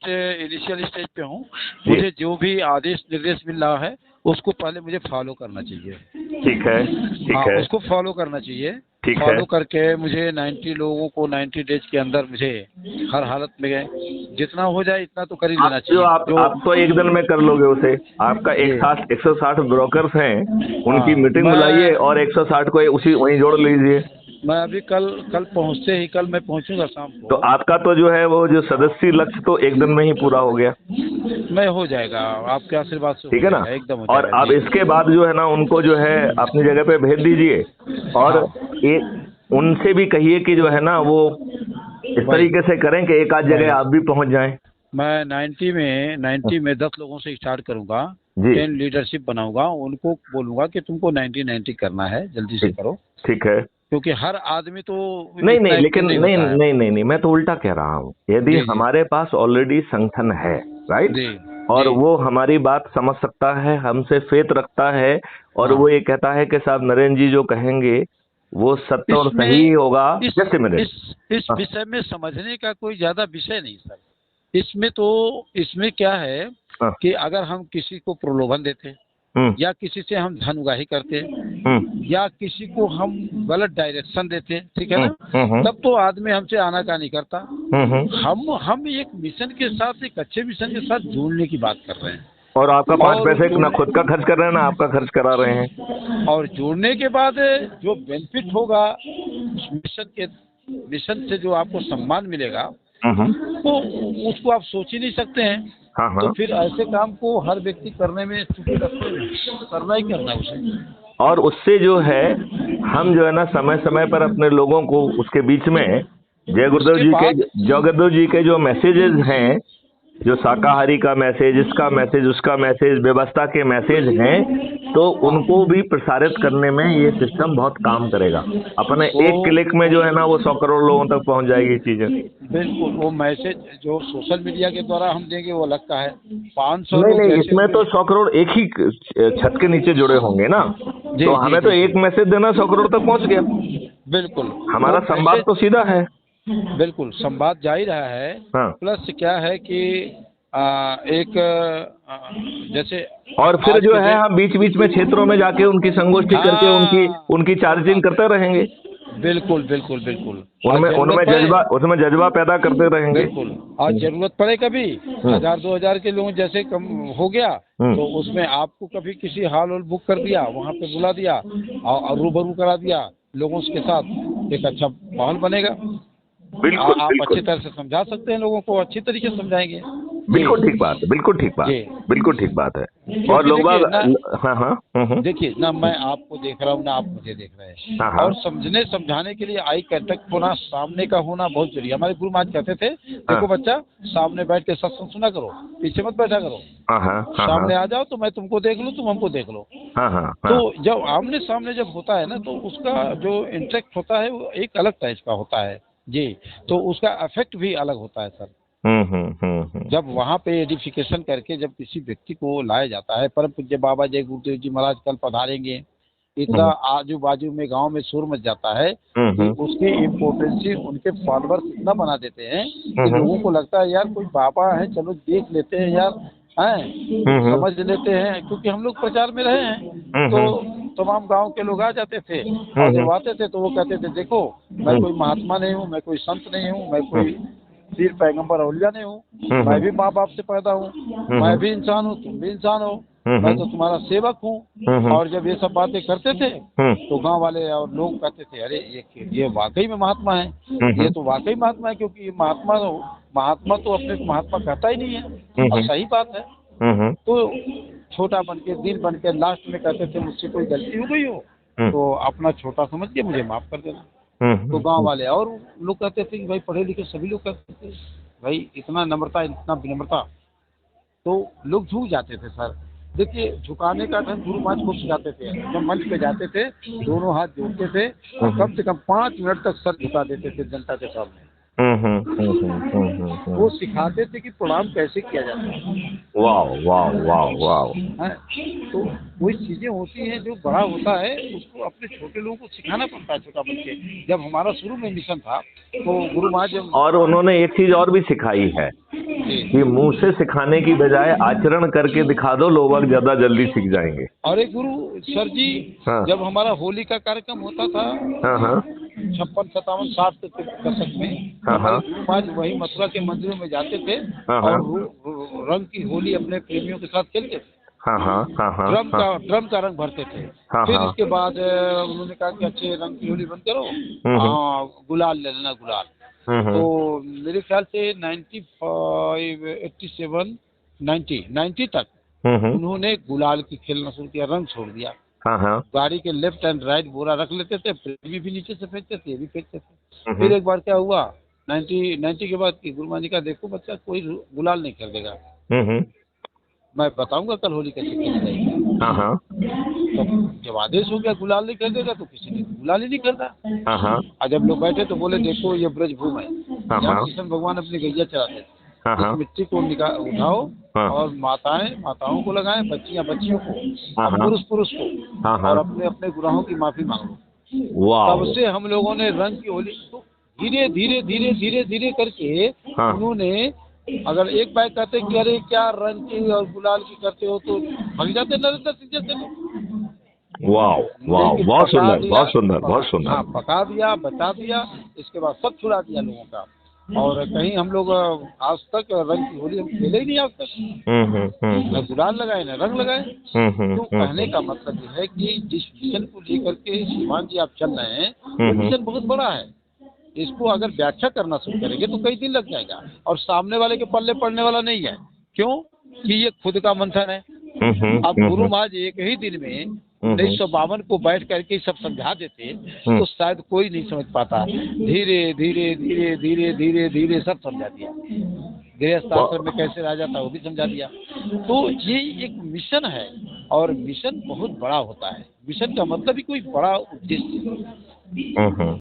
Initial stage पे हूँ। जी। मुझे जो भी आदेश निर्देश मिल रहा है उसको पहले मुझे फॉलो करना चाहिए। ठीक है, ठीक हाँ, है, उसको फॉलो करना चाहिए। ठीक है। फॉलो करके मुझे 90 लोगों को 90 डेज के अंदर मुझे हर हालत में जितना हो जाए इतना तो कर ही आप लेना जो चाहिए जो। आप तो एक दिन में कर लोगे उसे। आपका जी। 160 ब्रोकर्स हैं, उनकी हाँ, मीटिंग बुलाइए मैं और 160 को उसी वहीं जोड़ लीजिए। मैं अभी कल कल पहुँचते ही कल मैं पहुँचूंगा शाम तो को। आपका तो जो है वो जो सदस्य लक्ष्य तो एक दिन में ही पूरा हो गया। मैं हो जाएगा, आपके आशीर्वाद से हो ठीक है ना। जाएगा, एकदम हो और जाएगा अब जी। इसके बाद जो है ना उनको जो है अपनी जगह पे भेज दीजिए। और हाँ, एक उनसे भी कहिए कि जो है ना वो इस वही तरीके से करें कि एक आध जगह वही आप भी पहुंच जाएं। मैं 90 में 10 लोगों से स्टार्ट करूंगा। जी। 10 लीडरशिप बनाऊंगा, उनको बोलूंगा कि तुमको 90-90 करना है, जल्दी से ठीक। करो। ठीक है। क्योंकि हर आदमी तो नहीं इतना नहीं, एक्टिव लेकिन नहीं नहीं होता है। नहीं नहीं नहीं, मैं तो उल्टा कह रहा हूँ। यदि जी जी हमारे पास ऑलरेडी संगठन है, राइट, जी और जी। वो हमारी बात समझ सकता है, हमसे फेथ रखता है, और हाँ, वो ये कहता है कि साहब नरेंद्र जी जो कहेंगे वो सत्य और सही इसमें होगा। इस जस्ट ए मिनट। इस विषय में समझने का कोई ज्यादा विषय नहीं सर। इसमें तो इसमें क्या है हाँ। कि अगर हम किसी को प्रलोभन देते हम्म। या किसी से हम धन उगाही करते हम्म। या किसी को हम गलत डायरेक्शन देते, ठीक है हम्म। ना, हम्म। तब तो आदमी हमसे आनाकानी करता। हम्म। हम एक मिशन के साथ, एक अच्छे मिशन के साथ जुड़ने की बात कर रहे हैं। और आपका 5 और पैसे ना जुड़ने खुद का खर्च कर रहे हैं ना आपका खर्च करा रहे हैं। और जुड़ने के बाद जो बेनिफिट होगा उस मिशन से जो आपको सम्मान मिलेगा, हम्म। तो उसको आप सोच ही नहीं सकते हैं। हाँ तो हाँ। फिर ऐसे काम को हर व्यक्ति करने में चूंकि रखते हैं, करना ही करना है उसे। और उससे जो है हम जो है ना समय समय पर अपने लोगों को उसके बीच में उसके बाद जय गुरुदेव जी के जो मैसेजेस हैं, जो शाकाहारी का मैसेज, इसका मैसेज, उसका मैसेज, व्यवस्था के मैसेज हैं, तो हाँ, उनको भी प्रसारित करने में ये सिस्टम बहुत काम करेगा। अपने एक वो क्लिक में जो है ना वो 100 करोड़ लोगों तक पहुंच जाएगी चीजें। बिल्कुल वो मैसेज जो सोशल मीडिया के द्वारा हम देंगे वो अलग का है। 500 नहीं लोग नहीं, जैसे इसमें हुए। तो 100 करोड़ एक ही छत के नीचे जुड़े होंगे ना। जी तो जी हमें तो जी जी। एक मैसेज देना 100 करोड़ तक पहुंच गया। बिल्कुल वो हमारा संवाद मैसेज, तो सीधा है। बिल्कुल संवाद जा ही रहा है। हाँ। प्लस क्या है कि एक जैसे और फिर आज जो के है दिन। हम बीच बीच में क्षेत्रों में जाके उनकी संगोष्ठी करके उनकी हाँ, उनकी सही चार्जिंग बात है। करते रहेंगे। बिल्कुल बिल्कुल बिल्कुल। और उनमें जरूरत उनमें पड़े, जज्बा उसमें जज्बा पैदा करते रहेंगे। बिल्कुल, और जरूरत पड़े कभी हम्म। 1000-2000 के लोग जैसे कम हो गया, हम्म। तो उसमें आपको कभी किसी हॉल वॉल बुक कर दिया, वहाँ पे बुला दिया और रूबरू करा दिया लोगों के साथ, एक अच्छा माहौल बनेगा। बिल्कुल आप अच्छी बिल्कुल। तरह से समझा सकते हैं, लोगों को अच्छी तरीके से समझाएंगे। जी। बिल्कुल ठीक बात है, बिल्कुल ठीक बात। जी। बिल्कुल ठीक बात है। और क्योंकि लोग बाग। देखिए ना, हाँ हाँ। देखिए ना, मैं आपको देख रहा हूँ ना, आप मुझे देख रहे हैं, हाँ हाँ। और समझने समझाने के लिए आई कांटेक्ट होना, सामने का होना बहुत जरूरी है। हमारे गुरु महाराज कहते थे, हाँ देखो बच्चा, सामने बैठ के सत्संग सुना करो, पीछे मत बैठा करो। हाँ हाँ। हाँ हाँ। सामने आ जाओ तो मैं तुमको देख लूँ, तुम हमको देख लो। हाँ हाँ। तो हाँ। जब आमने सामने जब होता है ना, तो उसका जो इंटरेक्ट होता है वो एक अलग टाइप का होता है। जी। तो उसका इफेक्ट भी अलग होता है सर। हम्म। जब वहाँ पे एडिफिकेशन करके जब किसी व्यक्ति को लाया जाता है, परम पूज्य बाबा जय गुरुदेव जी महाराज कल पधारेंगे, इतना हम्म। आजू बाजू में गांव में शोर मच जाता है कि हम्म। उसकी इम्पोर्टेंसी उनके फॉलोअर्स इतना बना देते हैं कि हम्म। लोगों को लगता है यार कोई बाबा है, चलो देख लेते हैं यार, हैं, हम्म। समझ लेते हैं। क्योंकि हम लोग प्रचार में रहे हैं, तो हम्म। तमाम गांव के लोग आ जाते थे, और हम्म। जब आते थे तो वो कहते थे, देखो मैं कोई महात्मा नहीं हूँ, मैं कोई संत नहीं हूँ, मैं कोई पीर पैगंबर औलिया नहीं हूँ, मैं भी माँ बाप से पैदा हूँ, मैं भी इंसान हूँ, तुम भी इंसान हो, मैं तो तुम्हारा सेवक हूँ। और जब ये सब बातें करते थे, तो गांव वाले और लोग कहते थे, अरे ये वाकई में महात्मा है, ये तो वाकई महात्मा है। क्योंकि ये महात्मा तो अपने को महात्मा कहता ही नहीं है, और सही बात है। तो छोटा बन के, दीन बन के, लास्ट में कहते थे, मुझसे कोई गलती हो गई हो तो अपना छोटा समझ के मुझे माफ कर देना। तो गांव वाले और लोग कहते थे कि भाई पढ़े लिखे सभी लोग कहते थे, भाई इतना नम्रता, इतना विनम्रता, तो लोग झुक जाते थे सर। देखिए, झुकाने का ढंग गुरु महाराज को सिखाते थे। जब मंच पे जाते थे, दोनों हाथ जोड़ते थे और कम से कम 5 मिनट तक सर झुका देते थे जनता के सामने। वो सिखाते थे कि प्रणाम कैसे किया जाता है। वाह वाह वाह वाह। हैं? तो वही चीजें होती हैं, जो बड़ा होता है उसको अपने छोटे लोगों को सिखाना पड़ता है। छोटा बच्चे, जब हमारा शुरू में मिशन था तो गुरु महाराज जब और उन्होंने एक चीज और भी सिखाई है कि मुंह से सिखाने की बजाय आचरण करके दिखा दो, लोग ज्यादा जल्दी सीख जाएंगे। और एक गुरु सर जी, हाँ। जब हमारा होली का कार्यक्रम होता था हाँ हाँ 56, 57, 60 के दशक में, हाँ, हमारे हाँ। गुरु महाराज वही मथुरा के मंदिरों में जाते थे हाँ, हाँ। और रंग की होली अपने प्रेमियों के साथ खेलते थे। हाँ हाँ हाँ हाँ हाँ ड्रम का रंग भरते थे। हाँ, फिर हाँ। इसके बाद उन्होंने कहा कि अच्छे रंग की होली बंद करो, हाँ गुलाल ले लेना, गुलाल। तो मेरे ख्याल से 95, 87, 90 तक उन्होंने गुलाल की खेलना शुरू किया, रंग छोड़ दिया। हाँ हाँ गाड़ी के लेफ्ट एंड राइट बोरा रख लेते थे, प्रेमी भी नीचे से फेंकते थे, ये भी फेंकते थे। फिर एक बार क्या हुआ 90 के बाद कि गुरु महाराज जी का देखो बच्चा कोई गुलाल नहीं खरीदेगा, मैं बताऊंगा कल होली कैसे खेली जाएगी। हाँ हाँ तो जब आदेश हो गया गुलाल नहीं खरीदेगा तो किसी ने गुलाल ही नहीं खरीदा। हाँ हाँ और जब लोग बैठे तो बोले देखो ये ब्रज भूमि है, जहाँ कृष्ण भगवान अपनी गैया चराते थे। इस मिट्टी को उठाओ और माताओं को लगाएं, बच्चियों को, और पुरुष को, और अपने अपने गुनाहों की माफी मांगो। तब से हम लोगों ने रंग की होली, तो धीरे धीरे धीरे धीरे धीरे करके उन्होंने, अगर एक बार कहते कि अरे क्या रंग की और गुलाल की करते हो, तो भाग जाते नरेंद्र सिंह जैसे लोग। वाह वाह, बहुत सुंदर बहुत सुंदर बहुत सुंदर। हाँ, पका दिया, बचा दिया, इसके बाद सब छुड़ा दिया लोगों का। और कहीं हम लोग आज तक रंग की होली हम खेले ही नहीं आज तक। न गुलाल लगाए न रंग लगाए। तो कहने का मतलब ये है कि जिस मिशन को लेकर के श्रीमान जी आप चल रहे हैं, वो मिशन बहुत बड़ा है। इसको अगर व्याख्या करना शुरू करेंगे तो कई दिन लग जाएगा, और सामने वाले के पल्ले पड़ने वाला नहीं है। क्यों? कि ये खुद का मंथन है। अब गुरु महाराज एक ही दिन में 1952 को बैठ करके सब समझा देते तो शायद कोई नहीं समझ पाता। धीरे धीरे धीरे धीरे धीरे धीरे सब समझा दिया। गृहस्थ आश्रम में कैसे रहा जाता वो भी समझा दिया। तो ये एक मिशन है, और मिशन बहुत बड़ा होता है। मिशन का मतलब ही कोई बड़ा उद्देश्य।